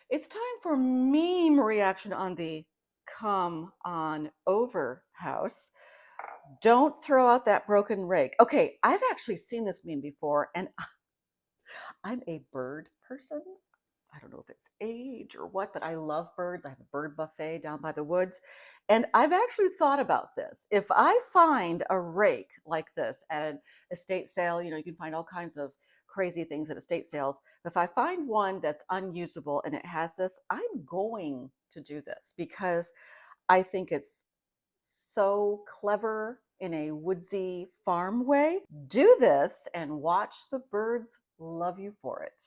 It's time for meme reaction on the Come On Over house. Don't throw out that broken rake. Okay, I've actually seen this meme before, and I'm a bird person. I don't know if it's age or what, but I love birds. I have a bird buffet down by the woods. And I've actually thought about this. If I find a rake like this at an estate sale, you can find all kinds of crazy things at estate sales. If I find one that's unusable and it has this, I'm going to do this because I think it's so clever in a woodsy farm way. Do this and watch the birds love you for it.